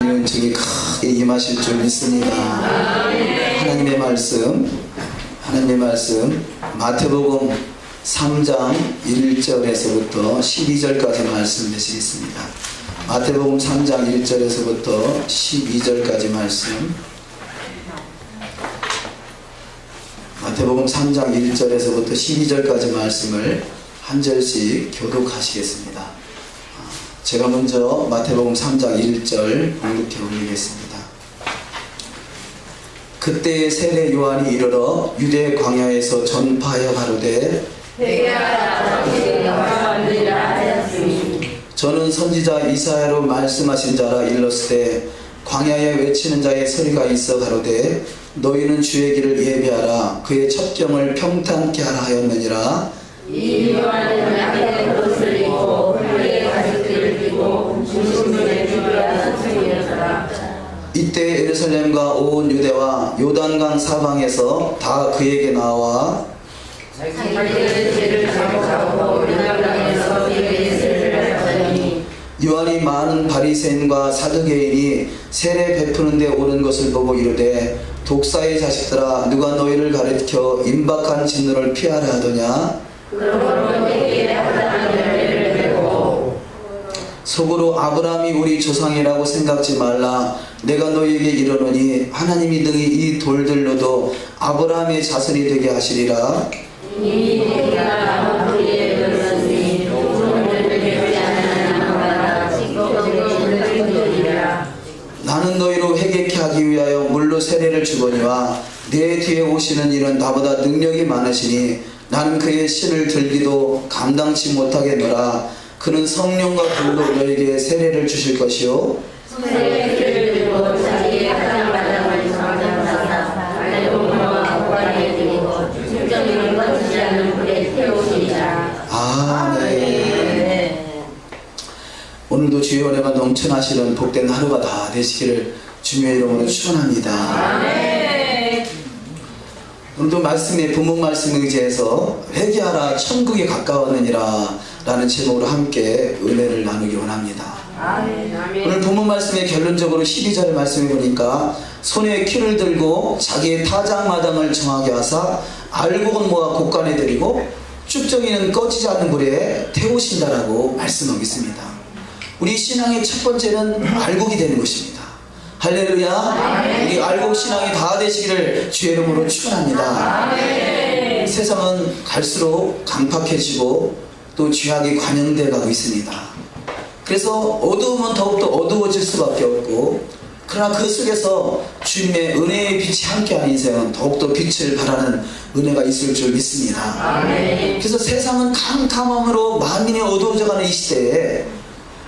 은총이 크게 임하실 줄 믿습니다. 하나님의 말씀 마태복음 3장 1절에서부터 12절까지 말씀 되시겠습니다. 마태복음 3장 1절에서부터 12절까지 말씀. 마태복음 3장 1절에서부터 12절까지 말씀을 한 절씩 교독하시겠습니다. 제가 먼저 마태복음 3장 1절 공독해 올리겠습니다. 그때의 세례 요한이 이르러 유대 광야에서 전파하여 가로되 저는 선지자 이사야로 말씀하신 자라 일렀으되 광야에 외치는 자의 소리가 있어 가로되 너희는 주의 길을 예비하라 그의 첩경을 평탄케 하라 하였느니라. 이 요한은 양의 옷을 입고 홀리의 가죽띠를 띠고 중심문에 주리하는 청이었더라. 이때 예루살렘과 온 유대와 요단강 사방에서 다 그에게 나와 자기들의 죄를 자복하고 요단강에서 그에게 세례를 하더니 요한이 많은 바리새인과 사두개인이 세례 베푸는 데 오는 것을 보고 이르되 독사의 자식들아 누가 너희를 가르쳐 임박한 진노를 피하라 하더냐. 그러므로 내게 하다는 열매를 내고 속으로 아브라함이 우리 조상이라고 생각지 말라. 내가 너희에게 이르노니 하나님이 능히 이 돌들로도 아브라함의 자손이 되게 하시리라. 이미 내가 우리의 그릇이 우물을 되지 않는 나무마다 지금은 돌이라. 나는 너희로 회개케 하기 위하여 물로 세례를 주거니와 내 뒤에 오시는 이는 나보다 능력이 많으시니 나는 그의 신을 들기도 감당치 못하겠노라. 그는 성령과 불로 너에게 세례를 주실 것이요 세례를 들고 자기의 가장 마당을 정하자마자 알몸과 고관에 들이고 충전으로 꺼지지 않는 불에 태우시리라. 아멘. 오늘도 주의 은혜가 넘쳐나시는 복된 하루가 다 되시기를 주님의 이름으로 축원합니다. 아멘. 오늘도 말씀에 본문 말씀 의지해서 회개하라 천국에 가까웠느니라 라는 제목으로 함께 은혜를 나누기 원합니다. 아멘. 오늘 본문 말씀의 결론적으로 12절 말씀해 보니까 손에 키를 들고 자기의 타작마당을 정하게 하사 알곡은 모아 곳간에 들이고 쭉정이는 꺼지지 않는 불에 태우신다라고 말씀하고 있습니다. 우리 신앙의 첫 번째는 알곡이 되는 것입니다. 할렐루야. 우리 알곡 신앙이 다 되시기를 주의 이름으로 축원합니다. 세상은 갈수록 강팍해지고 또 죄악이 관영되어 가고 있습니다. 그래서 어두우면 더욱더 어두워질 수밖에 없고, 그러나 그 속에서 주님의 은혜의 빛이 함께한 인생은 더욱더 빛을 발하는 은혜가 있을 줄 믿습니다. 그래서 세상은 캄캄함으로 만민이 어두워져가는 이 시대에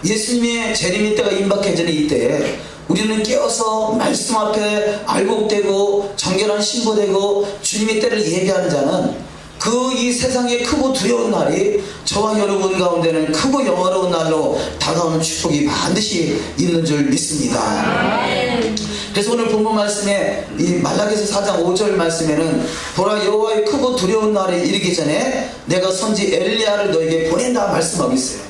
예수님의 재림의 때가 임박해지는 이때에 우리는 깨어서 말씀 앞에 알곡되고 정결한 신부되고 주님의 때를 예비하는 자는 그 이 세상의 크고 두려운 날이 저와 여러분 가운데는 크고 영화로운 날로 다가오는 축복이 반드시 있는 줄 믿습니다. 그래서 오늘 본문 말씀에 이 말라기서 4장 5절 말씀에는 보라 여호와의 크고 두려운 날에 이르기 전에 내가 선지 엘리야를 너에게 보낸다 말씀하고 있어요.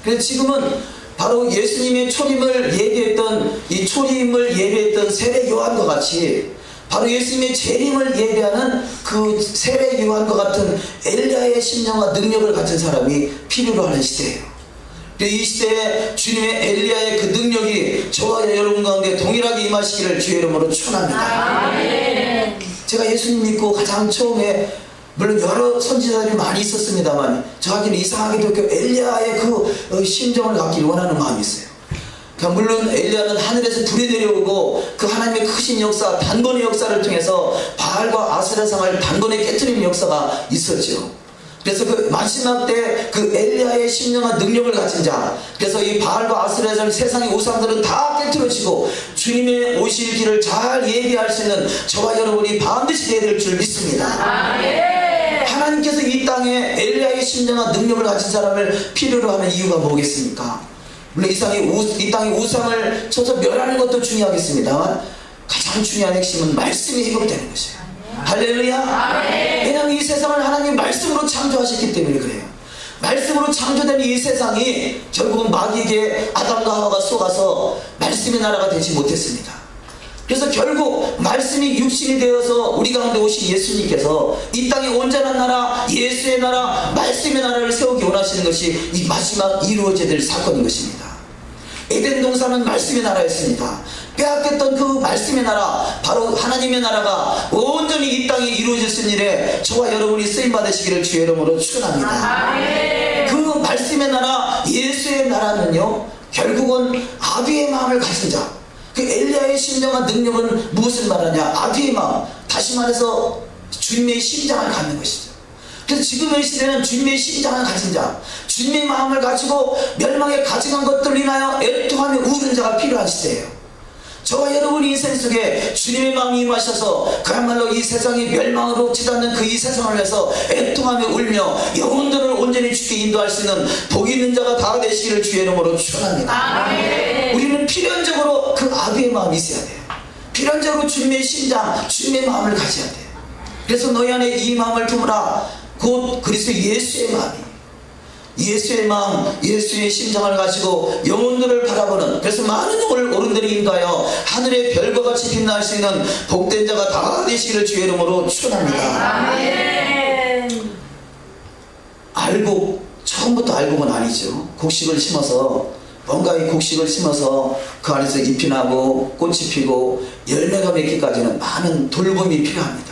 그래서 지금은 바로 예수님의 초림을 예비했던 이 초림을 예비했던 세례 요한과 같이 바로 예수님의 재림을 예비하는 그 세례 요한과 같은 엘리야의 심령과 능력을 가진 사람이 필요로 하는 시대예요. 이 시대에 주님의 엘리야의 그 능력이 저와 여러분 가운데 동일하게 임하시기를 주의 이름으로 축원합니다. 제가 예수님 믿고 가장 처음에 물론 여러 선지자들이 많이 있었습니다만 저에게는 이상하게도 그 엘리야의 그 심정을 갖기 원하는 마음이 있어요. 그러니까 물론 엘리야는 하늘에서 불이 내려오고 그 하나님의 크신 역사, 단번의 역사를 통해서 바알과 아세라상을 단번에 깨트리는 역사가 있었죠. 그래서 그 마지막 때 그 엘리야의 심령과 능력을 가진 자, 그래서 이 바알과 아세라상 세상의 우상들은 다 깨트려지고 주님의 오실 길을 잘 예비할 수 있는 저와 여러분이 반드시 되어야 될 줄 믿습니다. 하나님께서 이 땅에 엘리야의 심령과 능력을 가진 사람을 필요로 하는 이유가 뭐겠습니까? 물론 이 땅의 우상을 쳐서 멸하는 것도 중요하겠습니다만 가장 중요한 핵심은 말씀이 회복되는 것이에요. 할렐루야. 왜냐하면 이 세상을 하나님 말씀으로 창조하셨기 때문에 그래요. 말씀으로 창조된 이 세상이 결국은 마귀에게 아담과 하와가 속아서 말씀의 나라가 되지 못했습니다. 그래서 결국 말씀이 육신이 되어서 우리 가운데 오신 예수님께서 이 땅에 온전한 나라, 예수의 나라, 말씀의 나라를 세우기 원하시는 것이 이 마지막 이루어져야 될 사건인 것입니다. 에덴 동산은 말씀의 나라였습니다. 빼앗겼던 그 말씀의 나라, 바로 하나님의 나라가 온전히 이 땅에 이루어졌을 일에 저와 여러분이 쓰임받으시기를 주의 이름으로 축원합니다. 그 말씀의 나라, 예수의 나라는요, 결국은 아비의 마음을 가진 자, 그 엘리야의 심령과 능력은 무엇을 말하냐? 아비의 마음, 다시 말해서 주님의 심장을 갖는 것이죠. 그래서 지금의 시대는 주님의 심장을 가진 자, 주님의 마음을 가지고 멸망에 가증한 것들로 인하여 애통하며 우는 자가 필요한 시대예요. 저와 여러분의 인생 속에 주님의 마음이 임하셔서 그야말로 이 세상이 멸망으로 치닫는 그 이 세상을 위해서 애통하며 울며 영혼들을 온전히 주께 인도할 수 있는 복 있는 자가 다 되시기를 주의 이름으로 축원합니다. 우리는 필연적으로 그 아비의 마음이 있어야 돼요. 필연적으로 주님의 심장, 주님의 마음을 가져야 돼요. 그래서 너희 안에 이 마음을 품으라. 곧 그리스도 예수의 마음이, 예수의 마음, 예수의 심장을 가지고 영혼들을 바라보는, 그래서 많은 영혼을 오른들이 인도하여 하늘의 별과 같이 빛날 수 있는 복된 자가 다 되시기를 주의 이름으로 축원합니다. 알곡, 처음부터 알곡은 아니죠. 곡식을 심어서 뭔가 이 곡식을 심어서 그 안에서 잎이 나고 꽃이 피고 열매가 맺기까지는 많은 돌봄이 필요합니다.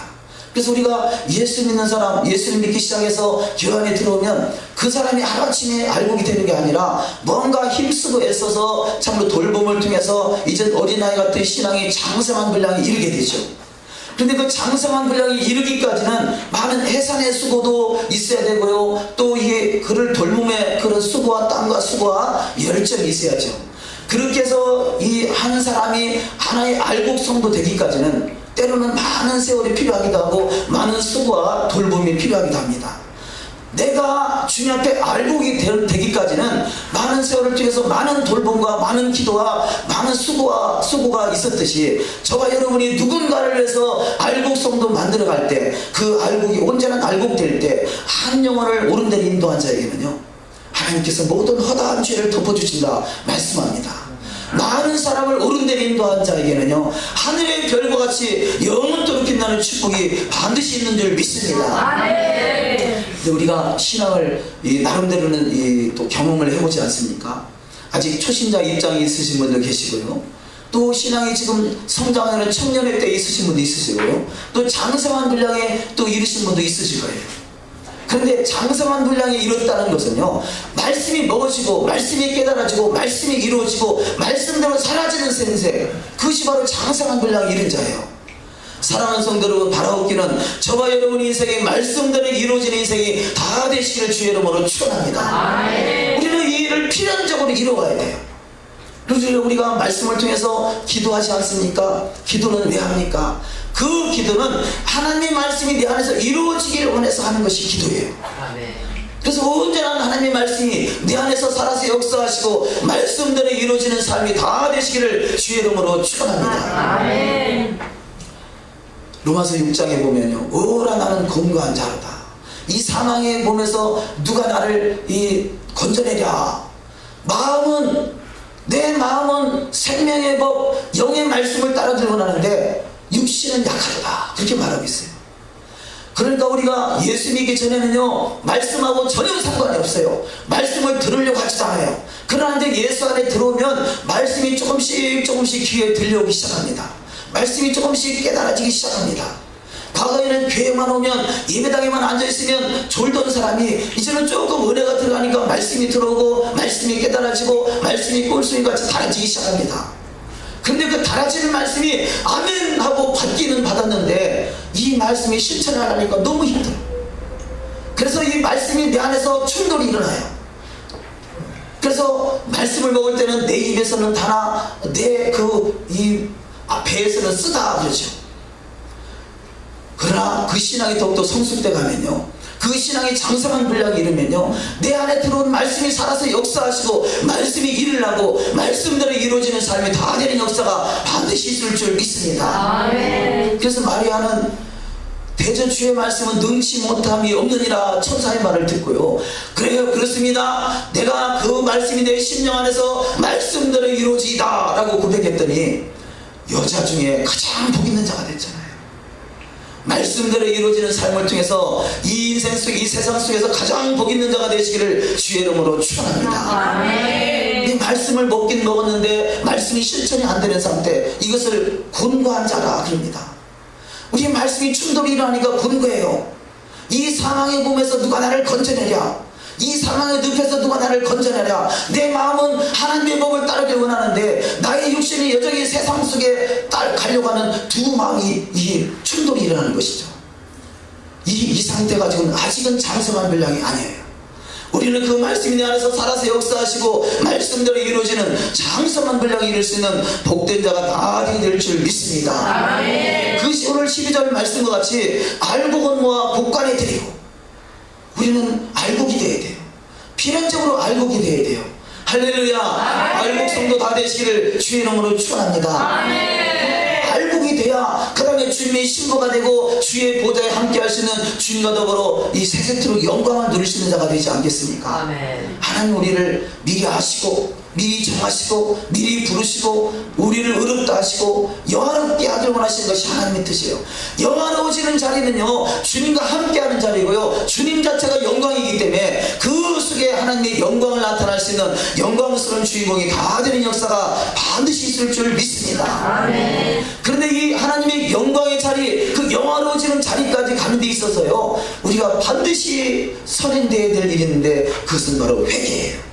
그래서 우리가 예수 믿는 사람, 예수를 믿기 시작해서 교회 안에 들어오면 그 사람이 하루아침에 알곡이 되는 게 아니라 뭔가 힘쓰고 애써서 참으로 돌봄을 통해서 이제 어린아이 같은 신앙의 장성한 분량이 이르게 되죠. 그런데 그 장성한 분량이 이르기까지는 많은 해산의 수고도 있어야 되고요, 또 이게 그를 돌봄의 그런 수고와 땀과 수고와 열정이 있어야죠. 그렇게 해서 이 한 사람이 하나의 알곡성도 되기까지는 때로는 많은 세월이 필요하기도 하고 많은 수고와 돌봄이 필요하기도 합니다. 내가 주님 앞에 알곡이 되기까지는 많은 세월을 통해서 많은 돌봄과 많은 기도와 많은 수고가 있었듯이 저와 여러분이 누군가를 위해서 알곡성도 만들어갈 때, 그 알곡이 온전한 알곡 될 때 한 영혼을 옳은 데로 인도한 자에게는요, 하나님께서 모든 허다한 죄를 덮어주신다 말씀합니다. 많은 사람을 옳은 데로 인도한 자에게는요, 하늘의 별과 같이 영원토록 빛나는 축복이 반드시 있는 줄 믿습니다. 근데 우리가 신앙을 나름대로는 또 경험을 해보지 않습니까? 아직 초신자 입장에 있으신 분도 계시고요, 또 신앙이 지금 성장하는 청년의 때에 있으신 분도 있으시고요, 또 장성한 분량에 또 이르신 분도 있으실 거예요. 그런데 장성한 분량에 이뤘다는 것은요, 말씀이 먹어지고 말씀이 깨달아지고 말씀이 이루어지고 말씀대로 사라지는 생세, 그것이 바로 장성한 분량에 이른 자예요. 사랑하는 성도 여러분, 바라옵기는 저와 여러분 인생의 말씀대로 이루어지는 인생이 다 되시기를 주의 이름으로 축원합니다. 우리는 이 일을 필연적으로 이루어야 돼요. 그래서 우리가 말씀을 통해서 기도하지 않습니까? 기도는 왜 합니까? 그 기도는 하나님의 말씀이 내 안에서 이루어지기를 원해서 하는 것이 기도예요. 그래서 온전한 하나님의 말씀이 내 안에서 살아서 역사하시고 말씀대로 이루어지는 삶이 다 되시기를 주의 이름으로 축원합니다. 로마서 6장에 보면요, 오라 나는 검거한 자로다. 이 사망의 몸에서 누가 나를 건져내랴. 내 마음은 생명의 법, 영의 말씀을 따라들고 하는데 육신은 약하다, 그렇게 말하고 있어요. 그러니까 우리가 예수 믿기 전에는요, 말씀하고 전혀 상관이 없어요. 말씀을 들으려고 하지도 않아요. 그런데 예수 안에 들어오면 말씀이 조금씩 귀에 들려오기 시작합니다. 말씀이 조금씩 깨달아지기 시작합니다. 과거에는 교회만 오면 예배당에만 앉아있으면 졸던 사람이 이제는 조금 은혜가 들어가니까 말씀이 들어오고 말씀이 깨달아지고 말씀이 꼴소리같이 달아지기 시작합니다. 그런데 그 달아지는 말씀이 아멘 하고 받기는 받았는데 이 말씀이 실천을 하려니까 너무 힘들어. 그래서 이 말씀이 내 안에서 충돌이 일어나요. 그래서 말씀을 먹을 때는 내 입에서는 다나 내 배에서는 쓰다 그러죠. 그러나 그 신앙이 더욱더 성숙돼 가면요, 그 신앙이 장성한 분량이 이르면요, 내 안에 들어온 말씀이 살아서 역사하시고 말씀이 일어나고 말씀대로 이루어지는 삶이 다 되는 역사가 반드시 있을 줄 믿습니다. 그래서 마리아는 대저 주의 말씀은 능치 못함이 없느니라 천사의 말을 듣고요. 그래요, 그렇습니다. 내가 그 말씀이 내 심령 안에서 말씀대로 이루어지이다 라고 고백했더니 여자 중에 가장 복 있는 자가 됐잖아요. 말씀대로 이루어지는 삶을 통해서 이 인생 속, 이 세상 속에서 가장 복 있는 자가 되시기를 주의 이름으로 축원합니다. 이 말씀을 먹긴 먹었는데 말씀이 실천이 안 되는 상태, 이것을 곤고한 자라 그럽니다. 우리 말씀이 충돌이 일어나니까 곤고해요. 이 상황의 몸에서 누가 나를 건져내랴, 이 상황의 늪에서 누가 나를 건져내랴. 내 마음은 하나님의 법을 따르길 원하는데 나의 육신이 여전히 세상 속에 가려고 하는 두 마음이 이 충돌이 일어나는 것이죠. 이 상태가 지금 아직은 장성한 분량이 아니에요. 우리는 그 말씀이 내 안에서 살아서 역사하시고 말씀대로 이루어지는 장성한 분량이 이룰 수 있는 복된 자가 다 될 줄 믿습니다. 아멘. 그 오늘 12절 말씀과 같이 알곡은 모아 곡간에 드리고, 우리는 알곡이 되어야 돼요. 필연적으로 알곡이 되어야 돼요. 할렐루야. 알곡 성도 다 되시기를 주의 이름으로 축원합니다. 알곡이 돼야 그 다음에 주님의 신부가 되고 주의 보좌에 함께 할 수 있는 주님과 더불어 이 세세토록 영광을 누릴 수 있는 자가 되지 않겠습니까? 아멘. 하나님 우리를 미리 아시고 미리 정하시고 미리 부르시고 우리를 의롭다 하시고 영화롭게 하길 원하시는 것이 하나님의 뜻이에요. 영화로워지는 자리는요, 주님과 함께하는 자리고요, 주님 자체가 영광이기 때문에 그 속에 하나님의 영광을 나타날 수 있는 영광스러운 주인공이 다 되는 역사가 반드시 있을 줄 믿습니다. 아멘. 그런데 이 하나님의 영광의 자리, 그 영화로워지는 자리까지 가는 데 있어서요, 우리가 반드시 선행되어야 될 일이 있는데 그것은 바로 회개예요.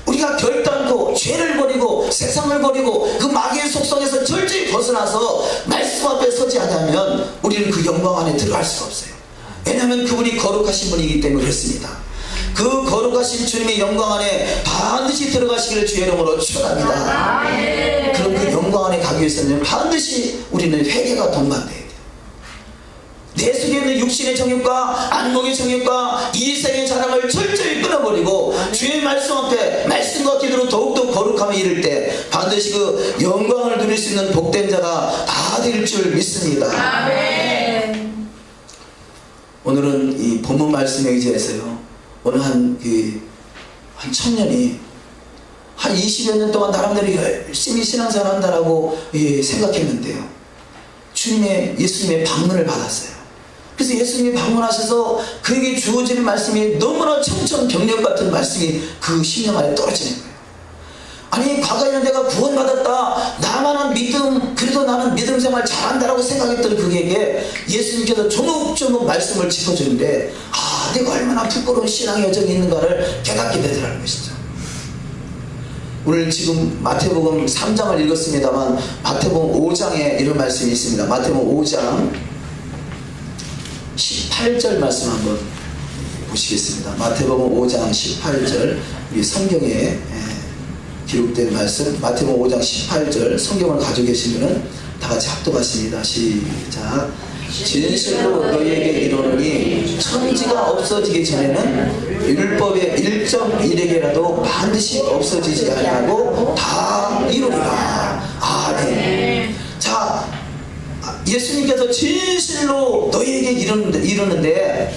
우리가 결단코 죄를 버리고 세상을 버리고 그 마귀의 속성에서 철저히 벗어나서 말씀 앞에 서지 않으면 우리는 그 영광 안에 들어갈 수가 없어요. 왜냐하면 그분이 거룩하신 분이기 때문에 그렇습니다. 그 거룩하신 주님의 영광 안에 반드시 들어가시기를 주의 이름으로 축원합니다. 그럼 그 영광 안에 가기 위해서는 반드시 우리는 회개가 동반돼야 돼요. 내 속에 있는 육신의 정욕과 안목의 정욕과 이생의 자랑을 철저히 끊어버리고 주의 말씀 앞에 말씀과 기도로 더욱더 거룩함에 이를 때 반드시 그 영광을 누릴 수 있는 복된 자가 다 될 줄 믿습니다. 아멘. 오늘은 이 본문 말씀에 의지해서요, 오늘 한 청년이 한 20여 년 동안 나름대로 열심히 신앙생활 한다라고 생각했는데요, 예수님의 방문을 받았어요. 그래서 예수님이 방문하셔서 그에게 주어지는 말씀이 너무나 청천벽력 같은 말씀이 그 심령 안에 떨어지는 거예요. 아니, 과거에는 내가 구원받았다, 나만한 믿음, 그래도 나는 믿음 생활 잘한다라고 생각했던 그에게 예수님께서 조목조목 말씀을 짚어주는데, 아, 내가 얼마나 부끄러운 신앙의 여정이 있는가를 깨닫게 되더라는 것이죠. 오늘 지금 마태복음 3장을 읽었습니다만 마태복음 5장에 이런 말씀이 있습니다. 마태복음 5장 18절 말씀 한번 보시겠습니다. 마태복음 5장 18절, 우리 성경에 기록된 말씀, 마태복음 5장 18절 성경을 가지고 계시면은 다 같이 합독하십니다. 시작. 진실로 너희에게 이르노니 천지가 없어지기 전에는 율법의 1.1에게라도 반드시 없어지지 아니하고 다 이루리라. 아멘. 자, 예수님께서 진실로 너희에게 이르는데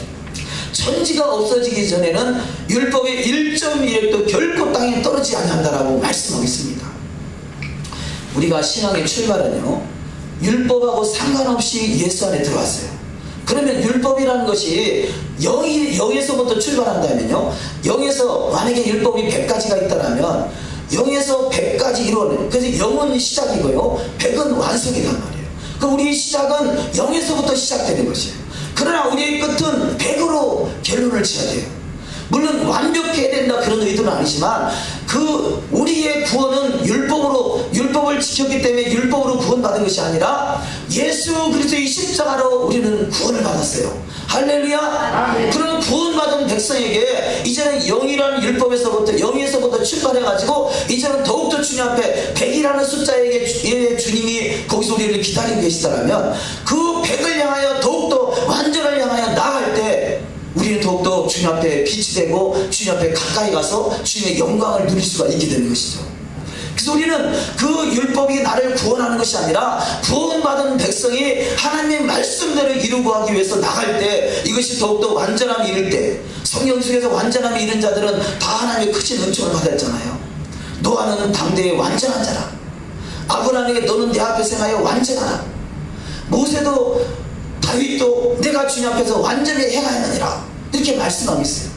천지가 없어지기 전에는 율법의 1.1획도 결코 땅에 떨어지지 아니한다라고 말씀하고 있습니다. 우리가 신앙의 출발은요, 율법하고 상관없이 예수 안에 들어왔어요. 그러면 율법이라는 것이 0에서부터 출발한다면요, 0에서 만약에 율법이 100가지가 있다면 0에서 100까지 이루어내요. 그래서 0은 시작이고요, 100은 완성이란 말이에요. 그럼 우리의 시작은 0에서부터 시작되는 것이에요. 그러나 우리의 끝은 100으로 결론을 지어야 돼요. 물론 완벽해야 된다 그런 의도는 아니지만 우리의 구원은 율법을 지켰기 때문에 율법으로 구원받은 것이 아니라 예수 그리스도의 십자가로 우리는 구원을 받았어요. 할렐루야. 그런 구원받은 백성에게 이제는 0에서부터 출발해가지고 이제는 더욱더 주님 앞에 100이라는 숫자에게 주님이 거기서 우리를 기다리고 계시다면 그 100을 향하여 더욱더 완전을 향하여 나아갈 때 우리는 더욱더 주님 앞에 빛이 되고 주님 앞에 가까이 가서 주님의 영광을 누릴 수가 있게 되는 것이죠. 그래서 우리는 그 율법이 나를 구원하는 것이 아니라 구원받은 백성이 하나님의 말씀대로 이루고 하기 위해서 나갈 때 이것이 더욱더 완전함이 이를 때, 성경 속에서 완전함이 이른 자들은 다 하나님의 크신 은총을 받았잖아요. 노아는 당대의 완전한 자라. 아브라함에게 너는 내 앞에서 행하여 완전하라. 모세도 다윗도 내가 주님 앞에서 완전히 행하였느니라 이렇게 말씀하고 있어요.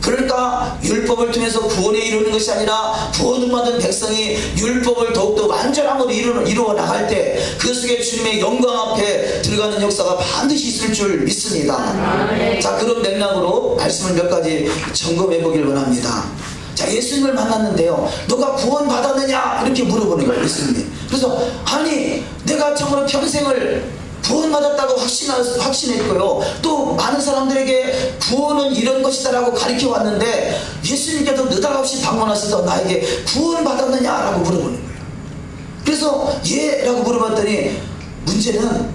그러니까 율법을 통해서 구원에 이루는 것이 아니라 구원을 받은 백성이 율법을 더욱더 완전함으로 이루어 나갈 때 그 속에 주님의 영광 앞에 들어가는 역사가 반드시 있을 줄 믿습니다. 자, 그런 맥락으로 말씀을 몇 가지 점검해 보길 원합니다. 자, 예수님을 만났는데요, 너가 구원 받았느냐 이렇게 물어보는 거예요, 예수님이. 그래서 아니 내가 참으로 평생을 구원받았다고 확신했고요, 또 많은 사람들에게 구원은 이런 것이다 라고 가르쳐 왔는데 예수님께서 느닷없이 방문하셔서 나에게 구원받았느냐 라고 물어보는 거예요. 그래서 예 라고 물어봤더니 문제는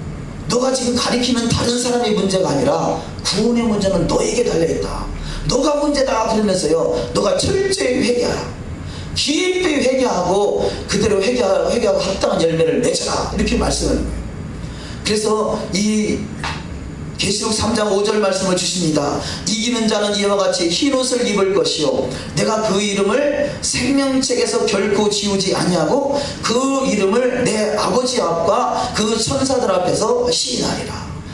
너가 지금 가리키는 다른 사람의 문제가 아니라 구원의 문제는 너에게 달려있다. 너가 문제다. 그러면서요, 너가 철저히 회개하라. 깊이 회개하고 그대로 회개하고 합당한 열매를 맺어라. 이렇게 말씀하는 거예요. 그래서 이 계시록 3장 5절 말씀을 주십니다. 이기는 자는 이와 같이 흰옷을 입을 것이요 내가 그 이름을 생명책에서 결코 지우지 아니하고 그 이름을 내 아버지 앞과 그 천사들 앞에서 시인하리라.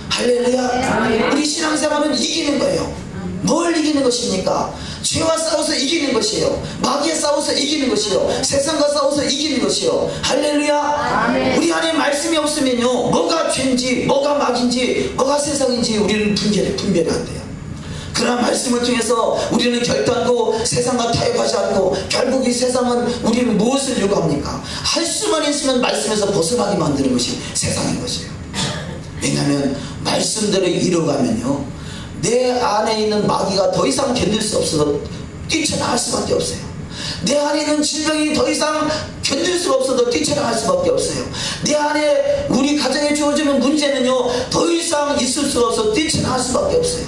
할렐루야. 우리 신앙생활은 이기는 거예요. 뭘 이기는 것입니까? 죄와 싸워서 이기는 것이에요. 마귀에 싸워서 이기는 것이에요. 세상과 싸워서 이기는 것이에요. 할렐루야. 아멘. 우리 안에 말씀이 없으면요, 뭐가 죄인지 뭐가 마귀인지 뭐가 세상인지 우리는 분별이 안 돼요. 그러나 말씀을 통해서 우리는 결단코 세상과 타협하지 않고 결국 이 세상은 우리는 무엇을 요구합니까? 할 수만 있으면 말씀에서 벗어나게 만드는 것이 세상인 것이에요. 왜냐하면 말씀대로 이루어가면요, 내 안에 있는 마귀가 더 이상 견딜 수 없어서 뛰쳐나갈 수밖에 없어요. 내 안에 있는 질병이 더 이상 견딜 수가 없어서 뛰쳐나갈 수밖에 없어요. 내 안에 우리 가정에 주어지는 문제는요, 더 이상 있을 수가 없어서 뛰쳐나갈 수밖에 없어요.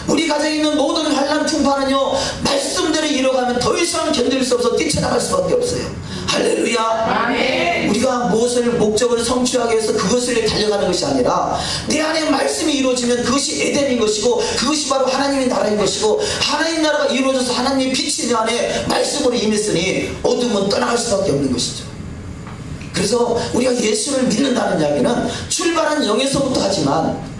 우리 가정에 있는 모든 환난 풍파는요, 말씀대로 이뤄가면 더 이상 견딜 수 없어서 뛰쳐나갈 수밖에 없어요. 할렐루야. 아멘. 우리가 무엇을 목적을 성취하기 위해서 그것을 달려가는 것이 아니라 내 안에 말씀이 이루어지면 그것이 에덴인 것이고 그것이 바로 하나님의 나라인 것이고 하나님 나라가 이루어져서 하나님의 빛이 내 안에 말씀으로 임했으니 어둠은 떠나갈 수밖에 없는 것이죠. 그래서 우리가 예수를 믿는다는 이야기는 출발은 0에서부터 하지만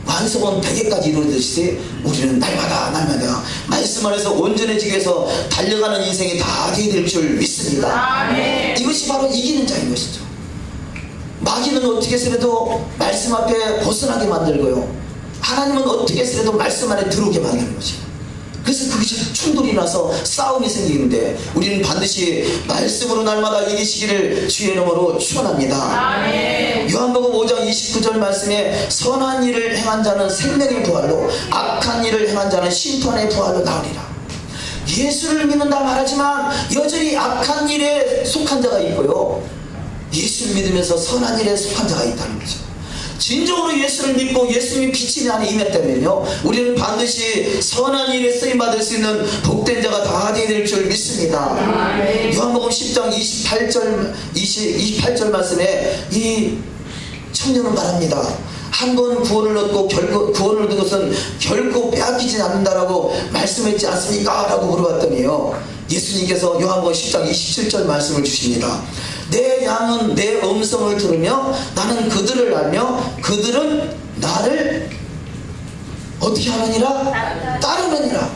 완성은 100에까지 이루어지듯이 우리는 날마다 말씀 안에서 온전해지기 위해서 달려가는 인생이 다 되게 될 줄 믿습니다. 아멘. 이것이 바로 이기는 자인 것이죠. 마귀는 어떻게 해서라도 말씀 앞에 벗어나게 만들고요, 하나님은 어떻게 해서라도 말씀 안에 들어오게 만드는 것이에요. 그래서 그것이 충돌이 나서 싸움이 생기는데 우리는 반드시 말씀으로 날마다 이기시기를 주의 이름으로 축원합니다. 아멘. 요한복음 5장 29절 말씀에 선한 일을 행한 자는 생명의 부활로 악한 일을 행한 자는 심판의 부활로 나오리라. 예수를 믿는다 말하지만 여전히 악한 일에 속한 자가 있고요, 예수를 믿으면서 선한 일에 속한 자가 있다는 거죠. 진정으로 예수를 믿고 예수님이 빛이 내 안에 임했다면요, 우리는 반드시 선한 일에 쓰임받을 수 있는 복된 자가 다 되게 될 줄 믿습니다. 요한복음 10장 28절 말씀에 이 청년은 말합니다. 한 번 구원을 얻고 구원을 얻은 것은 결코 빼앗기지 않는다라고 말씀했지 않습니까? 라고 물어봤더니요, 예수님께서 요한복음 10장 27절 말씀을 주십니다. 내 양은 내 음성을 들으며 나는 그들을 알며 그들은 나를 어떻게 하느니라? 따르느니라.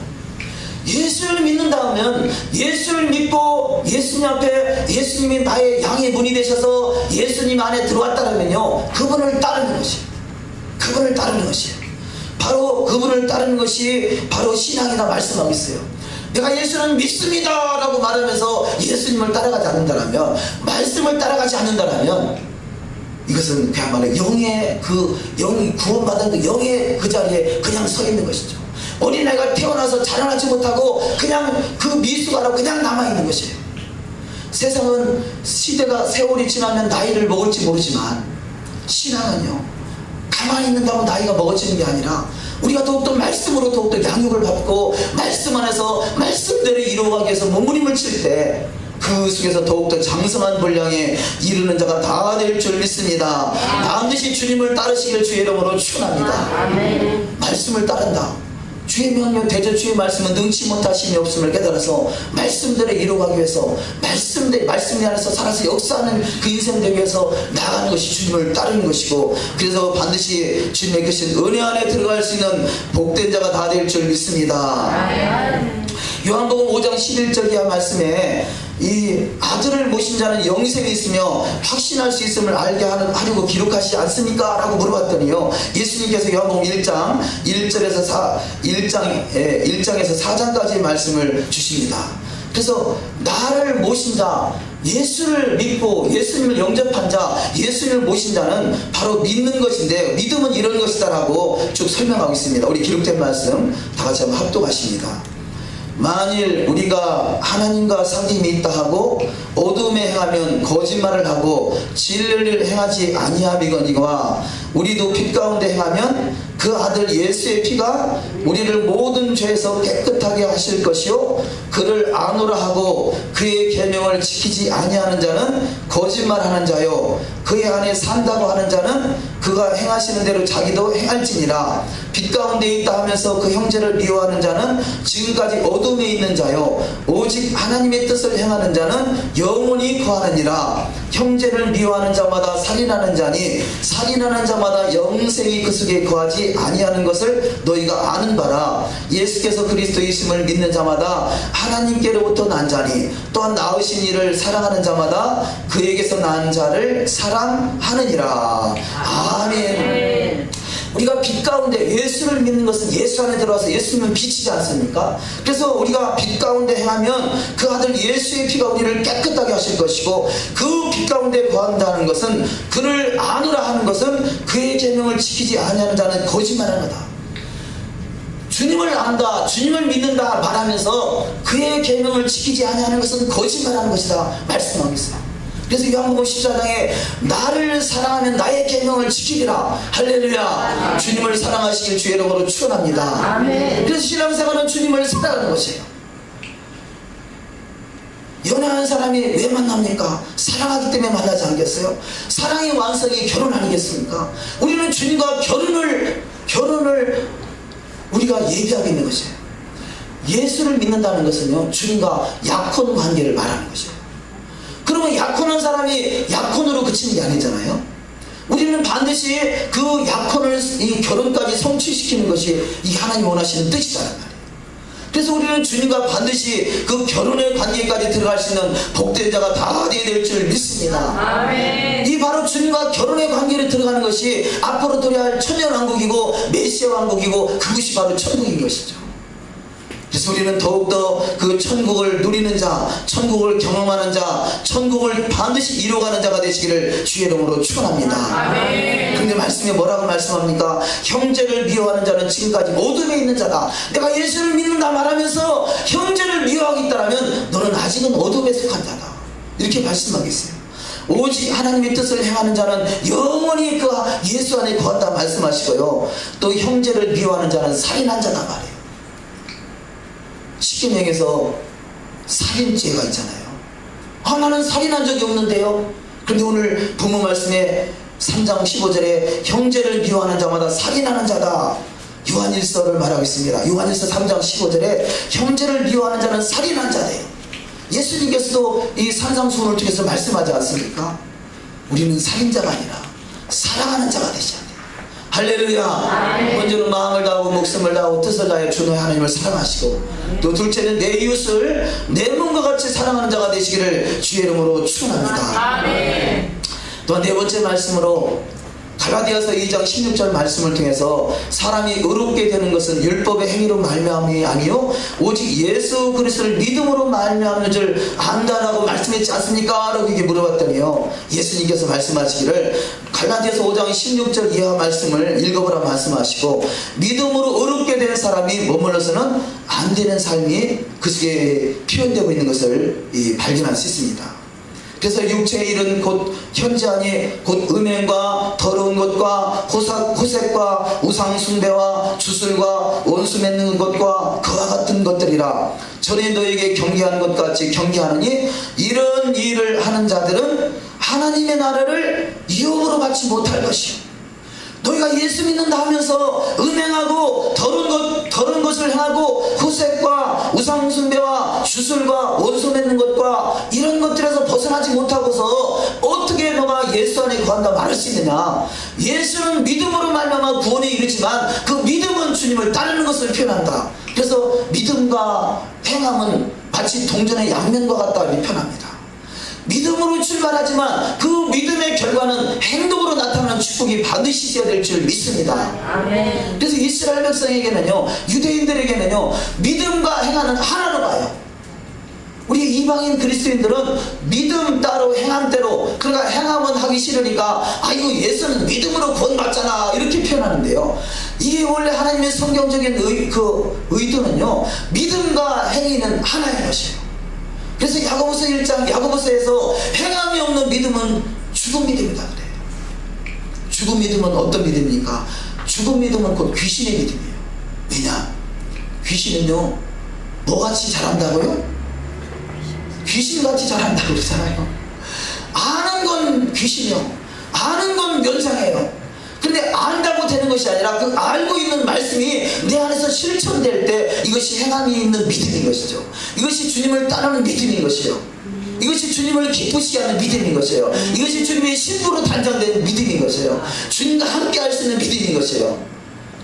예수를 믿는다 하면 예수를 믿고 예수님 앞에 예수님이 나의 양의 문이 되셔서 예수님 안에 들어왔다면요, 그분을 따르는 것이에요. 그분을 따르는 것이에요. 바로 그분을 따르는 것이 바로 신앙이다 말씀하고 있어요. 내가 예수는 믿습니다 라고 말하면서 예수님을 따라가지 않는다면, 말씀을 따라가지 않는다면 이것은 그야말로 영이 구원받은 그 영의 그 자리에 그냥 서 있는 것이죠. 어린아이가 태어나서 자라나지 못하고 그냥 그 미숙아로 그냥 남아있는 것이에요. 세상은 시대가 세월이 지나면 나이를 먹을지 모르지만 신앙은요, 가만히 있는다고 나이가 먹어지는 게 아니라 우리가 더욱더 말씀으로 더욱더 양육을 받고 말씀 안에서 말씀대로 이루어가기 위해서 몸부림을 칠 때 그 속에서 더욱더 장성한 분량에 이르는 자가 다 될 줄 믿습니다. 반드시 주님을 따르시길 주의 이름으로 축원합니다. 말씀을 따른다. 주의 명령 대저 주의 말씀은 능치 못하심이 없음을 깨달아서 말씀대로 이루어가기 위해서 말씀 안에서 살아서 역사하는 그 인생 되기 위해서 나가는 것이 주님을 따르는 것이고, 그래서 반드시 주님의 크신 은혜 안에 들어갈 수 있는 복된 자가 다 될 줄 믿습니다. 요한복음 5장 11절 이하 말씀에 이 아들을 모신 자는 영생이 있으며 확신할 수 있음을 알게 하려고 기록하시지 않습니까? 라고 물어봤더니요, 예수님께서 요한복음 1장에서 4장까지의 말씀을 주십니다. 그래서 나를 모신 자, 예수를 믿고 예수님을 영접한 자, 예수님을 모신 자는 바로 믿는 것인데, 믿음은 이런 것이다 라고 쭉 설명하고 있습니다. 우리 기록된 말씀 다 같이 한번 합독하십니다. 만일 우리가 하나님과 사귐이 있다 하고 어둠에 행하면 거짓말을 하고 진리를 행하지 아니함이거니와, 우리도 빛 가운데 행하면 그 아들 예수의 피가 우리를 모든 죄에서 깨끗하게 하실 것이요, 그를 아노라 하고 그의 계명을 지키지 아니하는 자는 거짓말하는 자요, 그의 안에 산다고 하는 자는 그가 행하시는 대로 자기도 행할지니라. 빛 가운데 있다 하면서 그 형제를 미워하는 자는 지금까지 어둠에 있는 자요, 오직 하나님의 뜻을 행하는 자는 영원히 거하느니라. 형제를 미워하는 자마다 살인하는 자니 살인하는 자마다 영생이 그 속에 거하지 아니하는 것을 너희가 아는 바라. 예수께서 그리스도이심을 믿는 자마다 하나님께로부터 난 자니 또한 낳으신 이를 사랑하는 자마다 그에게서 난 자를 사랑하느니라. 아멘. 우리가 빛 가운데 예수를 믿는 것은 예수 안에 들어와서 예수님은 빛이지 않습니까? 그래서 우리가 빛 가운데 행하면 그 아들 예수의 피가 우리를 깨끗하게 하실 것이고, 그 빛 가운데 거한다는 것은, 그를 아노라 하는 것은 그의 계명을 지키지 아니하는 자는 거짓말하는 거다. 주님을 안다, 주님을 믿는다 말하면서 그의 계명을 지키지 아니하는 것은 거짓말하는 것이다 말씀하고 있습니다. 그래서 요한복음 14장에 나를 사랑하면 나의 계명을 지키리라. 할렐루야. 주님을 사랑하시길 주의 이름으로 축원합니다. 그래서 신앙생활은 주님을 사랑하는 것이에요. 연애하는 사람이 왜 만납니까? 사랑하기 때문에 만나지 않겠어요? 사랑의 완성이 결혼 아니겠습니까? 우리는 주님과 결혼을 우리가 얘기하고 있는 것이에요. 예수를 믿는다는 것은요, 주님과 약혼 관계를 말하는 것이에요. 그러면 약혼한 사람이 약혼으로 그치는 게 아니잖아요. 우리는 반드시 그 약혼을, 이 결혼까지 성취시키는 것이 이 하나님 원하시는 뜻이잖아요. 그래서 우리는 주님과 반드시 그 결혼의 관계까지 들어갈 수 있는 복된 자가 다 될 줄 믿습니다. 아멘. 이 바로 주님과 결혼의 관계를 들어가는 것이 앞으로 도래할 천년왕국이고 메시아 왕국이고, 그것이 바로 천국인 것이죠. 그래서 우리는 더욱더 그 천국을 누리는 자, 천국을 경험하는 자, 천국을 반드시 이루어가는 자가 되시기를 주의 이름으로 축원합니다. 그런데 말씀에 뭐라고 말씀합니까? 형제를 미워하는 자는 지금까지 어둠에 있는 자다. 내가 예수를 믿는다 말하면서 형제를 미워하고 있다면 너는 아직은 어둠에 속한 자다, 이렇게 말씀하겠어요. 오직 하나님의 뜻을 행하는 자는 영원히 그 예수 안에 거한다 말씀하시고요, 또 형제를 미워하는 자는 살인한 자다 말이에요. 십계명에서 살인죄가 있잖아요. 나는 살인한 적이 없는데요. 그런데 오늘 부모 말씀에 3장 15절에 형제를 미워하는 자마다 살인하는 자다, 요한일서를 말하고 있습니다. 요한일서 3장 15절에 형제를 미워하는 자는 살인한 자래요. 예수님께서도 이 산상수훈을 통해서 말씀하지 않습니까? 우리는 살인자가 아니라 사랑하는 자가 되셔야 돼요. 할렐루야. 먼저는 마음을 다하고 목숨을 다하고 뜻을 다해 주 너의 하나님을 사랑하시고, 또 둘째는 내 이웃을 내 몸과 같이 사랑하는 자가 되시기를 주의 이름으로 축원합니다. 또한 네 번째 말씀으로 갈라디아서 2장 16절 말씀을 통해서 사람이 의롭게 되는 것은 율법의 행위로 말미암음이 아니요 오직 예수 그리스도를 믿음으로 말미암는 줄 안다라고 말씀했지 않습니까? 라고 이렇게 물어봤더니요, 예수님께서 말씀하시기를 갈라디아서 5장 16절 이하 말씀을 읽어보라 말씀하시고, 믿음으로 의롭게 된 사람이 머물러서는 안 되는 삶이 그 속에 표현되고 있는 것을 발견할 수 있습니다. 그래서 육체의 일은 곧 현재하니 곧 음행과 더러운 것과 호색과 우상 숭배와 주술과 원수 맺는 것과 그와 같은 같은 것들이라. 전에 너에게 경계한 것 같이 경계하느니 이런 일을 하는 자들은 하나님의 나라를 유업으로 받지 못할 것이요. 너희가 예수 믿는다 하면서 음행하고 더러운 것을 행하고 후색과 우상숭배와 주술과 원수 맺는 것과 이런 것들에서 벗어나지 못하고서 어떻게 너가 예수 안에 거한다 말할 수 있느냐. 예수는 믿음으로 말미암아 구원에 이르지만 그 믿음은 주님을 따르는 것을 표현한다. 그래서 믿음과 행함은 마치 동전의 양면과 같다 이렇게 표현합니다. 믿음으로 출발하지만 그 믿음의 결과는 행동으로 나타나는 축복이 반드시 있어야 될 줄 믿습니다. 아멘. 그래서 이스라엘 백성에게는요, 유대인들에게는요, 믿음과 행하는 하나로 봐요. 우리 이방인 그리스도인들은 믿음 따로 행함 대로, 그러니까 행함은 하기 싫으니까 아이고 예수는 믿음으로 구원받잖아 이렇게 표현하는데요, 이게 원래 하나님의 성경적인 의도는요, 믿음과 행위는 하나인 것이에요. 그래서 야고보서 1장 야고보서에서 행함이 없는 믿음은 죽은 믿음이다 그래요. 죽은 믿음은 어떤 믿음입니까? 죽은 믿음은 곧 귀신의 믿음이에요. 왜냐? 귀신은요 뭐같이 잘한다고요? 귀신같이 잘한다고 그러잖아요. 아는 건 귀신이요, 아는 건 멸상이에요. 근데 안다고 되는 것이 아니라 그 알고 있는 말씀이 내 안에서 실천될 때 이것이 행함이 있는 믿음인 것이죠. 이것이 주님을 따르는 믿음인 것이요, 이것이 주님을 기쁘시게 하는 믿음인 것이에요. 이것이 주님의 신부로 단장된 믿음인 것이에요. 주님과 함께 할 수 있는 믿음인 것이에요.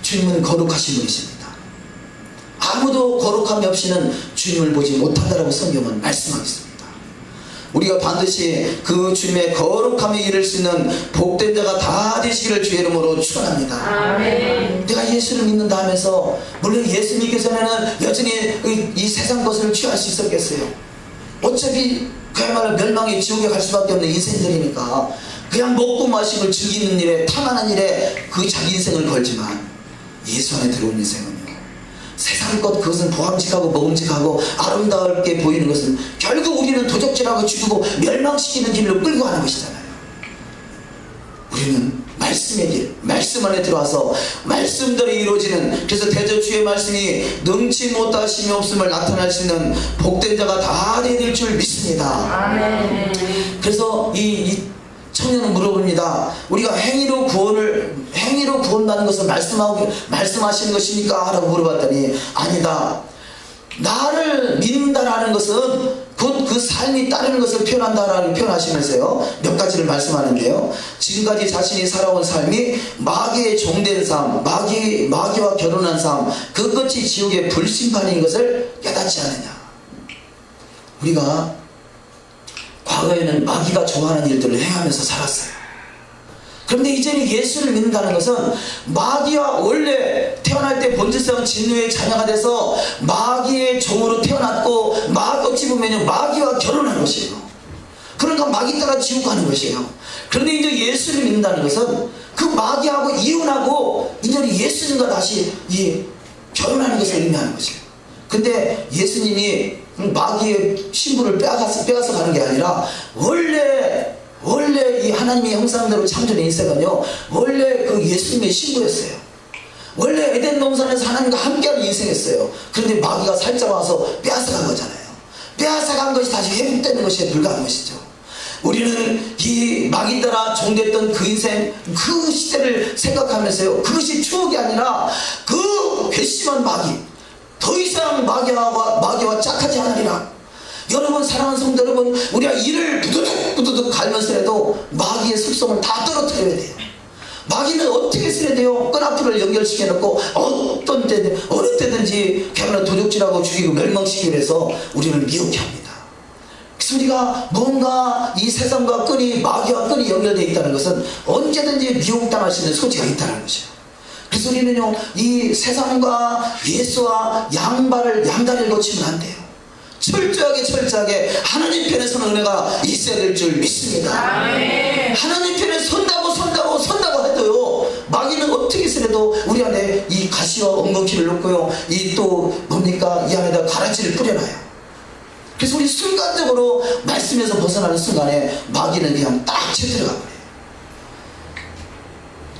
주님은 거룩하신 분이십니다. 아무도 거룩함이 없이는 주님을 보지 못한다라고 성경은 말씀하고 있습니다. 우리가 반드시 그 주님의 거룩함에 이를 수 있는 복된 자가 다 되시기를 주의 이름으로 축원합니다. 아멘. 내가 예수를 믿는다 하면서 물론 예수 믿기 전에는 여전히 이 세상 것을 취할 수 있었겠어요. 어차피 그야말로 멸망의 지옥에 갈 수밖에 없는 인생들이니까 그냥 먹고 마시고 즐기는 일에 탐하는 일에 그 자기 인생을 걸지만 예수 안에 들어온 인생은요, 세상 것 그것은 보암직하고 먹음직하고 아름답게 보이는 것은 결국 우리는 도적질하고 죽이고 멸망시키는 길로 끌고 가는 것이잖아요. 우리는 말씀의 길, 말씀 안에 들어와서 말씀대로 이루어지는, 그래서 대저주의 말씀이 능치 못하심이 없음을 나타낼 수 있는 복된 자가 다 될 줄 믿습니다. 아멘. 그래서 이 청년은 물어봅니다. 우리가 행위로 구원받는 것을 말씀하시는 것입니까? 라고 물어봤더니 아니다. 나를 믿는다라는 것은 곧 그 삶이 따르는 것을 표현한다라고 표현하시면서요, 몇 가지를 말씀하는데요. 지금까지 자신이 살아온 삶이 마귀의 종된 삶, 마귀와 결혼한 삶, 그 끝이 지옥의 불심판인 것을 깨닫지 않느냐. 우리가 과거에는 마귀가 좋아하는 일들을 행하면서 살았어요. 그런데 이제는 예수를 믿는다는 것은 마귀와 원래 태어날 때 본질상 진노의 자녀가 돼서 마귀의 종으로 태어났고, 어찌 보면 마귀와 결혼한 것이에요. 그러니까 마귀 따라 지옥 가는 것이에요. 그런데 이제 예수를 믿는다는 것은 그 마귀하고 이혼하고 이제 예수님과 다시 결혼하는 것을 의미하는 것이에요. 근데 예수님이 마귀의 신부를 빼앗아서 가는 게 아니라 원래 이 하나님의 형상대로 창조된 인생은요, 원래 그 예수님의 신부였어요. 원래 에덴 동산에서 하나님과 함께하는 인생이었어요. 그런데 마귀가 살짝 와서 빼앗아간 거잖아요. 빼앗아간 것이 다시 회복되는 것이 불가한 것이죠. 우리는 이 마귀 따라 종됐던 그 인생, 그 시대를 생각하면서요, 그것이 추억이 아니라 그 괘씸한 마귀, 더 이상 마귀와 짝하지 않으리라. 여러분, 사랑하는 성도 여러분, 우리가 이를 부두둑 갈면서라도 마귀의 습성을 다 떨어뜨려야 돼요. 마귀는 어떻게 쓰야 돼요? 끈앞으로 연결시켜놓고 어느 때든지 그야말로 도둑질하고 죽이고 멸망시키기 위해서 우리를 미혹해 합니다. 그래서 우리가 뭔가 이 세상과 마귀와 끈이 연결되어 있다는 것은 언제든지 미혹당할 수 있는 소지가 있다는 것이에요. 그래서 우리는요, 이 세상과 예수와 양다리를 놓치면 안 돼요. 철저하게 하나님 편에 서는 은혜가 있어야 될 줄 믿습니다. 아멘. 하나님 편에 선다고 해도요, 마귀는 어떻게 쓰래도 우리 안에 이 가시와 엉겅퀴를 놓고요, 이 안에다 가라지를 뿌려놔요. 그래서 우리 순간적으로 말씀에서 벗어나는 순간에 마귀는 그냥 딱 쳐들어가 버려요.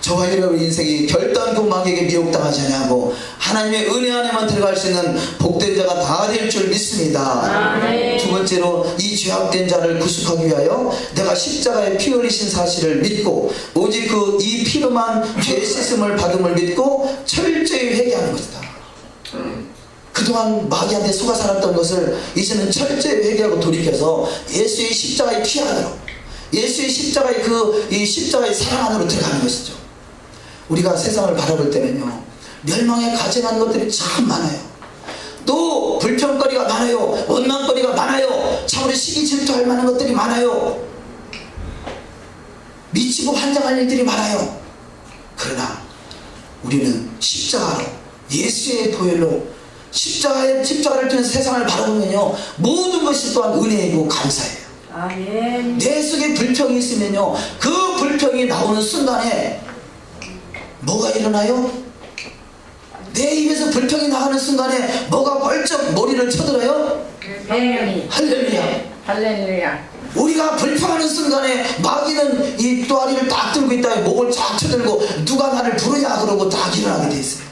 저와 여러분 인생이 결단코 마귀에게 미혹당하지 아니하고 하나님의 은혜 안에만 들어갈 수 있는 복된 자가 다 될 줄 믿습니다. 아멘. 두 번째로 이 죄악된 자를 구속하기 위하여 내가 십자가에 피 흘리신 사실을 믿고 오직 그 이 피로만 죄 씻음을 받음을 믿고 철저히 회개하는 것이다. 그동안 마귀한테 속아 살았던 것을 이제는 철저히 회개하고 돌이켜서 예수의 십자가의 피 안으로, 예수의 십자가의 이 십자가의 사랑 안으로 들어가는 것이죠. 우리가 세상을 바라볼 때는요, 멸망에 가증한 것들이 참 많아요. 또 불평거리가 많아요. 원망거리가 많아요. 참으로 시기 질투할 만한 것들이 많아요. 미치고 환장할 일들이 많아요. 그러나 우리는 십자가로, 예수의 보혈로 십자가를 통해서 세상을 바라보면요, 모든 것이 또한 은혜이고 감사해요. 아멘. 내 속에 불평이 있으면요, 그 불평이 나오는 순간에 뭐가 일어나요? 내 입에서 불평이 나가는 순간에 뭐가 벌쩍 머리를 쳐들어요? 아멘. 할렐루야. 할렐루야. 우리가 불평하는 순간에 마귀는 이 또아리를 딱 들고 있다, 목을 쫙 쳐들고 누가 나를 부르냐 그러고 딱 일어나게 돼 있어요.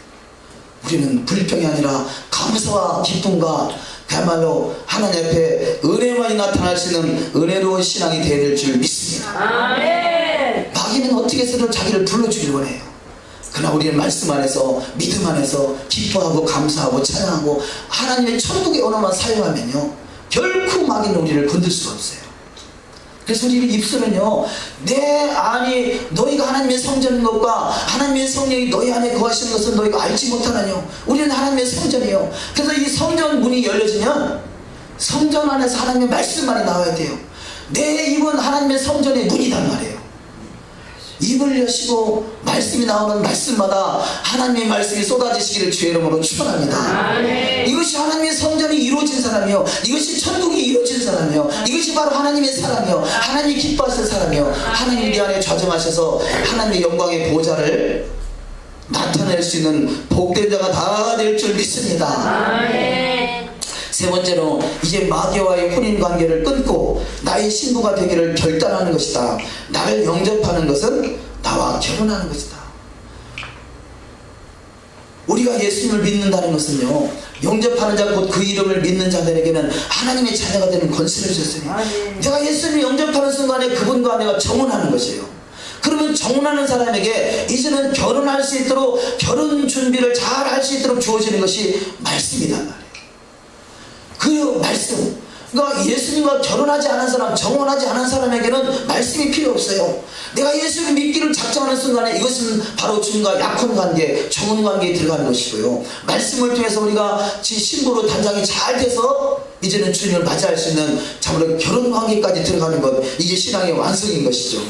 우리는 불평이 아니라 감사와 기쁨과 그야말로 하나님 앞에 은혜만이 나타날 수 있는 은혜로운 신앙이 되어야 될 줄 믿습니다. 아멘. 마귀는 어떻게 해서든 자기를 불러주길 원해요. 그러나 우리는 말씀 안에서, 믿음 안에서 기뻐하고 감사하고 찬양하고 하나님의 천국의 언어만 사용하면요, 결코 마귀는 우리를 건들 수가 없어요. 그래서 우리 입술은요, 내 안이 너희가 하나님의 성전인 것과 하나님의 성령이 너희 안에 거하시는 것을 너희가 알지 못하나요? 우리는 하나님의 성전이에요. 그래서 이 성전 문이 열려지면 성전 안에서 하나님의 말씀만이 나와야 돼요. 내 입은 하나님의 성전의 문이란 말이에요. 입을 여시고 말씀이 나오는 말씀마다 하나님의 말씀이 쏟아지시기를 주의 이름으로 축원합니다. 아멘. 이것이 하나님의 성전이 이루어진 사람이요, 이것이 천국이 이루어진 사람이요, 이것이 바로 하나님의 사람이요, 하나님이 기뻐하실 사람이요, 하나님 우리 안에 좌정하셔서 하나님의 영광의 보좌를 나타낼 수 있는 복된 자가 다 될 줄 믿습니다. 아멘. 세 번째로 이제 마귀와의 혼인 관계를 끊고 나의 신부가 되기를 결단하는 것이다. 나를 영접하는 것은 나와 결혼하는 것이다. 우리가 예수님을 믿는다는 것은요, 영접하는 자 곧 그 이름을 믿는 자들에게는 하나님의 자녀가 되는 권세를 주셨으니, 내가 예수님을 영접하는 순간에 그분과 내가 정혼하는 것이에요. 그러면 정혼하는 사람에게 이제는 결혼할 수 있도록, 결혼 준비를 잘 할 수 있도록 주어지는 것이 말씀이란 말이에요. 그 말씀, 그러니까 예수님과 결혼하지 않은 사람, 정혼하지 않은 사람에게는 말씀이 필요 없어요. 내가 예수를 믿기를 작정하는 순간에 이것은 바로 주님과 약혼 관계, 정혼 관계에 들어가는 것이고요, 말씀을 통해서 우리가 신부로 단장이 잘 돼서 이제는 주님을 맞이할 수 있는 참으로 결혼 관계까지 들어가는 것, 이게 신앙의 완성인 것이죠.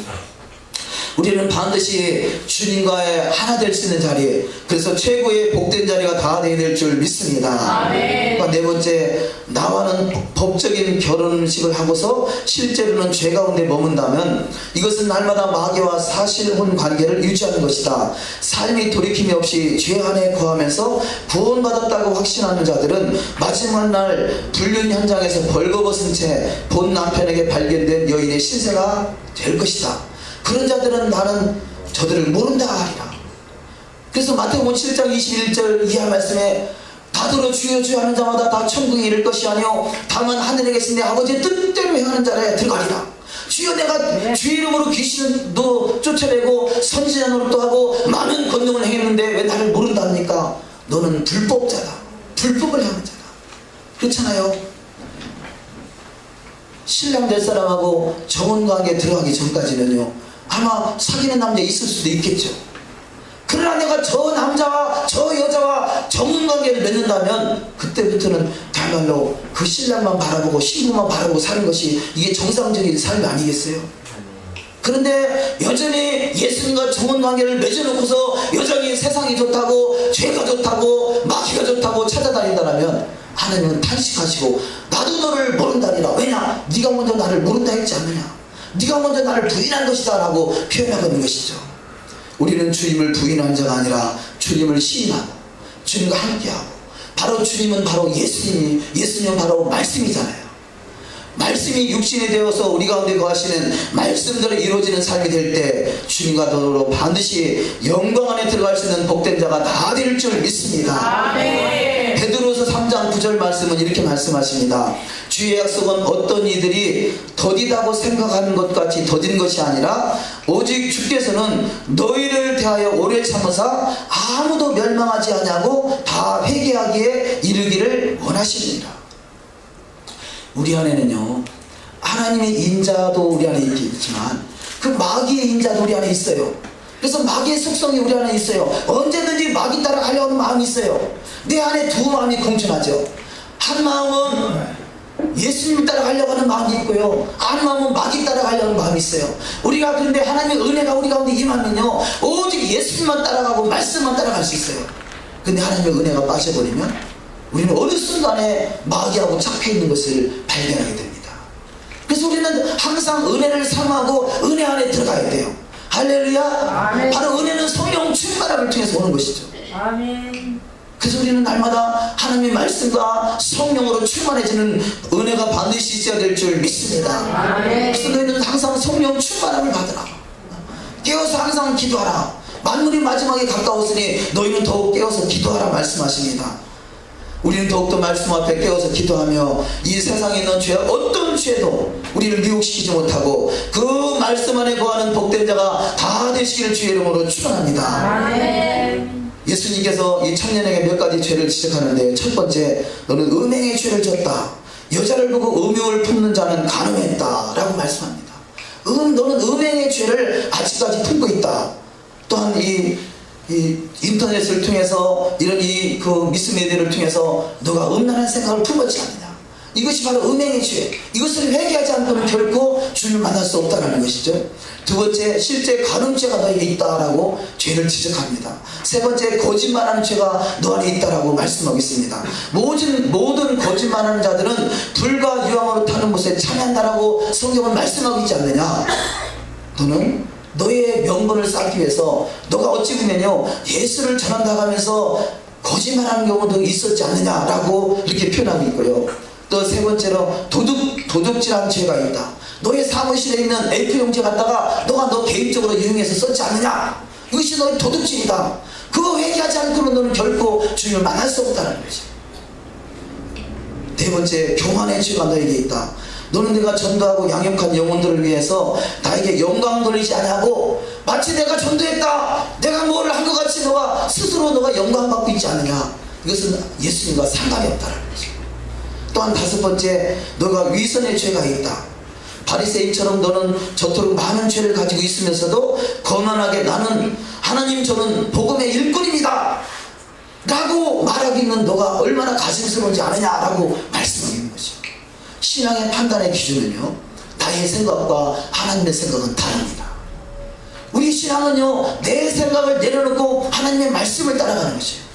우리는 반드시 주님과의 하나 될 수 있는 자리, 그래서 최고의 복된 자리가 다 되어야 될 줄 믿습니다. 그러니까 네 번째, 나와는 법적인 결혼식을 하고서 실제로는 죄 가운데 머문다면 이것은 날마다 마귀와 사실혼 관계를 유지하는 것이다. 삶이 돌이킴이 없이 죄 안에 거하면서 구원받았다고 확신하는 자들은 마지막 날 불륜 현장에서 벌거벗은 채 본 남편에게 발견된 여인의 신세가 될 것이다. 그런 자들은 나는 저들을 모른다 하리라. 그래서 마태복음 7장 21절 이하 말씀에 다들어 주여 주여 하는 자마다 다 천국에 이를 것이 아니요 다만 하늘에 계신 내 아버지의 뜻대로 행하는 자라야 들어가리라. 주여, 내가 주의 이름으로 귀신도 쫓아내고 선지자 노릇도 하고 많은 권능을 행했는데 왜 나를 모른다 합니까? 너는 불법자다. 불법을 행하는 자다. 그렇잖아요. 신랑 될 사람하고 정혼관계에 들어가기 전까지는요, 아마 사귀는 남자 있을 수도 있겠죠. 그러나 내가 저 남자와 저 여자와 정혼관계를 맺는다면 그때부터는 그야말로 그 신랑만 바라보고 신부만 바라보고 사는 것이 이게 정상적인 삶이 아니겠어요? 그런데 여전히 예수님과 정혼관계를 맺어놓고서 여전히 세상이 좋다고, 죄가 좋다고, 마귀가 좋다고 찾아다닌다면 하나님은 탄식하시고 나도 너를 모른다니라. 왜냐? 네가 먼저 나를 모른다 했지 않느냐, 네가 먼저 나를 부인한 것이다 라고 표현하고 있는 것이죠. 우리는 주님을 부인한 자가 아니라 주님을 시인하고 주님과 함께하고, 바로 주님은 바로 예수님은 바로 말씀이잖아요. 말씀이 육신이 되어서 우리 가운데 거하시는 말씀대로 이루어지는 삶이 될 때 주님과 더불어 반드시 영광 안에 들어갈 수 있는 복된 자가 다 될 줄 믿습니다. 아멘. 베드로서 3장 9절 말씀은 이렇게 말씀하십니다. 주의 약속은 어떤 이들이 더디다고 생각하는 것 같이 더딘 것이 아니라 오직 주께서는 너희를 대하여 오래 참으사 아무도 멸망하지 아니하고 다 회개하기에 이르기를 원하십니다. 우리 안에는요, 하나님의 인자도 우리 안에 있지만 그 마귀의 인자도 우리 안에 있어요. 그래서 마귀의 속성이 우리 안에 있어요. 언제든지 마귀 따라가려는 마음이 있어요. 내 안에 두 마음이 공존하죠. 한 마음은 예수님 따라가려고 하는 마음이 있고요, 한 마음은 마귀 따라가려는 마음이 있어요. 우리가 그런데 하나님의 은혜가 우리 가운데 임하면요, 오직 예수님만 따라가고 말씀만 따라갈 수 있어요. 근데 하나님의 은혜가 빠져버리면 우리는 어느 순간에 마귀하고 잡혀있는 것을 발견하게 됩니다. 그래서 우리는 항상 은혜를 사모하고 은혜 안에 들어가야 돼요. 할렐루야. 아멘. 바로 은혜는 성령 충만함을 통해서 오는 것이죠. 아멘. 그래서 우리는 날마다 하나님의 말씀과 성령으로 충만해지는 은혜가 반드시 있어야 될 줄 믿습니다. 아멘. 그래서 너희는 항상 성령 충만함을 받으라. 깨어서 항상 기도하라. 만물이 마지막에 가까웠으니 너희는 더욱 깨어서 기도하라 말씀하십니다. 우리는 더욱더 말씀 앞에 깨어서 기도하며 이 세상에 있는 죄, 어떤 죄도 우리를 미혹시키지 못하고 그 말씀 안에 거하는 복된 자가 다 되시기를 주의 이름으로 축원합니다. 아멘. 예수님께서 이 청년에게 몇 가지 죄를 지적하는데, 첫 번째, 너는 음행의 죄를 졌다. 여자를 보고 음욕을 품는 자는 간음했다 라고 말씀합니다. 너는 음행의 죄를 아직까지 품고 있다. 또한 이 인터넷을 통해서 이런 그 미스미디어를 통해서 너가 음란한 생각을 품었지 않느냐. 이것이 바로 음행의 죄. 이것을 회개하지 않고는 결코 주님을 만날 수 없다는 것이죠. 두 번째, 실제 간음죄가 너에게 있다라고 죄를 지적합니다. 세 번째, 거짓말하는 죄가 너 안에 있다라고 말씀하고 있습니다. 모든 거짓말하는 자들은 불과 유황으로 타는 곳에 참여한다라고 성경은 말씀하고 있지 않느냐. 너는 너의 명분을 쌓기 위해서 너가 어찌 보면요, 예수를 전한다고 하면서 거짓말하는 경우도 있었지 않느냐라고 이렇게 표현하고 있고요. 또 세 번째로 도둑질한 죄가 있다. 너의 사무실에 있는 A4용지 갖다가 너 개인적으로 이용해서 썼지 않느냐. 이것이 너의 도둑질이다. 그거 회개하지 않고는 너는 결코 주님을 만날 수 없다는 거지. 네 번째, 교만의 죄가 너에게 있다. 너는 내가 전도하고 양육한 영혼들을 위해서 나에게 영광 돌리지 않냐고, 마치 내가 전도했다, 내가 뭐를 한 것 같이 너가 스스로 영광 받고 있지 않느냐. 이것은 예수님과 상관이 없다는 거지. 또한 다섯 번째, 너가 위선의 죄가 있다. 바리새인처럼 너는 저토록 많은 죄를 가지고 있으면서도 거만하게 나는 하나님, 저는 복음의 일꾼입니다 라고 말하기는 너가 얼마나 가증스러운지 아느냐라고 말씀하고 있는 것이죠. 신앙의 판단의 기준은요, 나의 생각과 하나님의 생각은 다릅니다. 우리 신앙은요, 내 생각을 내려놓고 하나님의 말씀을 따라가는 것이에요.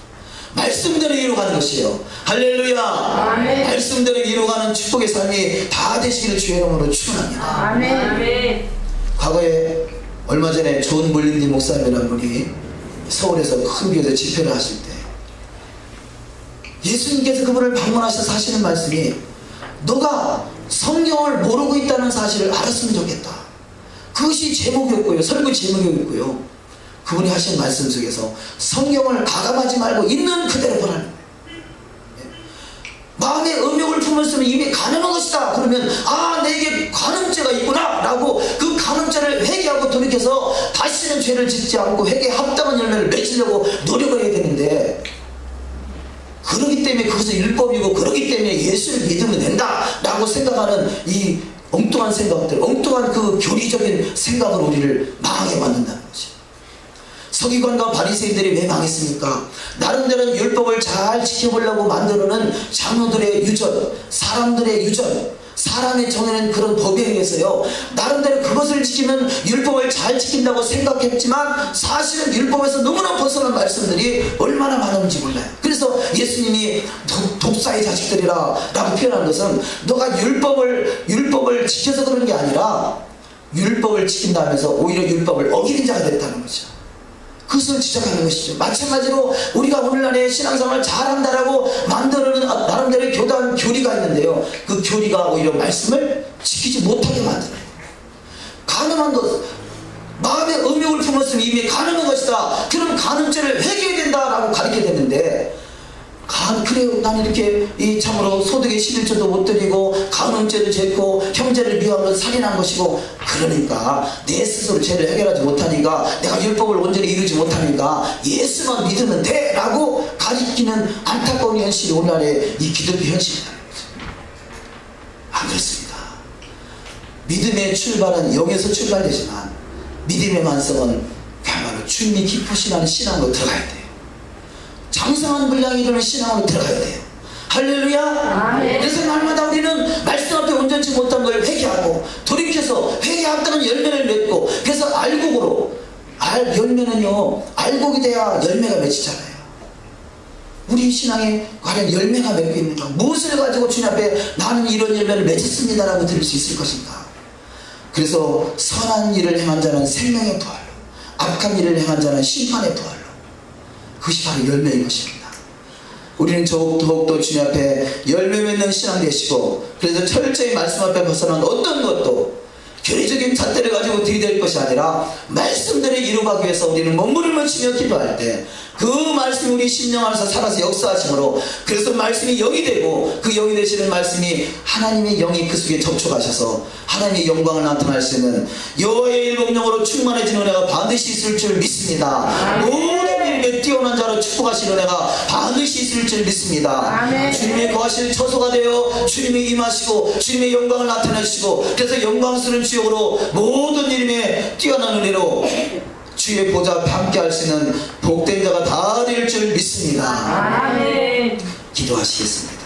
말씀대로 이루어가는 것이에요. 할렐루야. 아멘. 말씀대로 이루어가는 축복의 삶이 다 되시기를 주의 이름으로 축원합니다. 아멘. 과거에 얼마 전에 존 물린디 목사님이라는 분이 서울에서 큰 교회에서 집회를 하실 때 예수님께서 그분을 방문하셔서 하시는 말씀이, 너가 성경을 모르고 있다는 사실을 알았으면 좋겠다. 그것이 제목이었고요, 설교 제목이었고요. 그분이 하신 말씀 속에서 성경을 가감하지 말고 있는 그대로 보라는 거예요. 마음의 음욕을 품었으면 이미 가늠한 것이다. 그러면 내게 간음죄가 있구나 라고 그 간음죄를 회개하고 돌이켜서 다시는 죄를 짓지 않고 회개에 합당한 열매를 맺으려고 노력을 해야 되는데, 그러기 때문에 그것은 율법이고 그러기 때문에 예수를 믿으면 된다 라고 생각하는 이 엉뚱한 생각들, 엉뚱한 그 교리적인 생각으로 우리를 망하게 만든다는 거지. 서기관과 바리새인들이 왜 망했습니까? 나름대로 율법을 잘 지켜보려고 만들어놓은 장로들의 유전, 사람들의 유전, 사람의 정해낸 그런 법에 의해서요, 나름대로 그것을 지키면 율법을 잘 지킨다고 생각했지만 사실은 율법에서 너무나 벗어난 말씀들이 얼마나 많은지 몰라요. 그래서 예수님이 독사의 자식들이라 라고 표현한 것은 너가 율법을 지켜서 그런 게 아니라 율법을 지킨다면서 오히려 율법을 어기는 자가 됐다는 거죠. 그것을 지적하는 것이죠. 마찬가지로 우리가 오늘날의 신앙생활을 잘한다라고 만들어내는 나름대로의 교리가 있는데요. 그 교리가 오히려 말씀을 지키지 못하게 만드는 거예요. 간음한 것, 마음의 음욕을 품었으면 이미 간음한 것이다. 그럼 간음죄를 회개해야 된다라고 가르쳐야 되는데, 그래요. 나는 이렇게 참으로 소득의 11조도 못 드리고 간음죄도 짓고 형제를 미워하면 살인한 것이고, 그러니까 내 스스로 죄를 해결하지 못하니까, 내가 율법을 온전히 이루지 못하니까 예수만 믿으면 돼 라고 가르치는 안타까운 현실이 오늘날의 이 기독교 현실이다. 안 그렇습니다. 믿음의 출발은 영에서 출발되지만 믿음의 완성은 그야말로 주님이 기쁘시라는 신앙으로 들어가야 돼요. 장성한 분량이 되는 신앙으로 들어가야 돼요. 할렐루야. 아멘. 그래서 날마다 우리는 말씀 앞에 온전치 못한 걸 회개하고 돌이켜서 회개합당한 열매를 맺고, 그래서 알곡으로 열매는요 알곡이 돼야 열매가 맺히잖아요. 우리 신앙에 과연 열매가 맺고 있는가? 무엇을 가지고 주님 앞에 나는 이런 열매를 맺었습니다 라고 드릴 수 있을 것인가? 그래서 선한 일을 행한 자는 생명의 부활로, 악한 일을 행한 자는 심판의 부활로. 그것이 바로 열매인 것입니다. 우리는 더욱더 주님 앞에 열매 맺는 신앙 되시고, 그래서 철저히 말씀 앞에 벗어난 어떤 것도 교리적인 잣대를 가지고 들이댈 것이 아니라 말씀대로 이루어가기 위해서 우리는 몸부림을 치며 기도할 때 그 말씀이 우리 심령 안에서 살아서 역사하심으로, 그래서 말씀이 영이 되고 그 영이 되시는 말씀이 하나님의 영이 그 속에 접촉하셔서 하나님의 영광을 나타낼 수 있는 여호와의 일복령으로 충만해진 은혜가 반드시 있을 줄 믿습니다. 모든 일에 뛰어난 자로 축복하신 은혜가 반드시 있을 줄 믿습니다. 아멘. 주님의 거하실 처소가 되어 주님이 임하시고 주님의 영광을 나타내시고, 그래서 영광스러운 주역으로 모든 일임에 뛰어난 은혜로 주의 보좌 앞에 함께 할 수 있는 복된 자가 다 될 줄 믿습니다. 아멘. 기도하시겠습니다.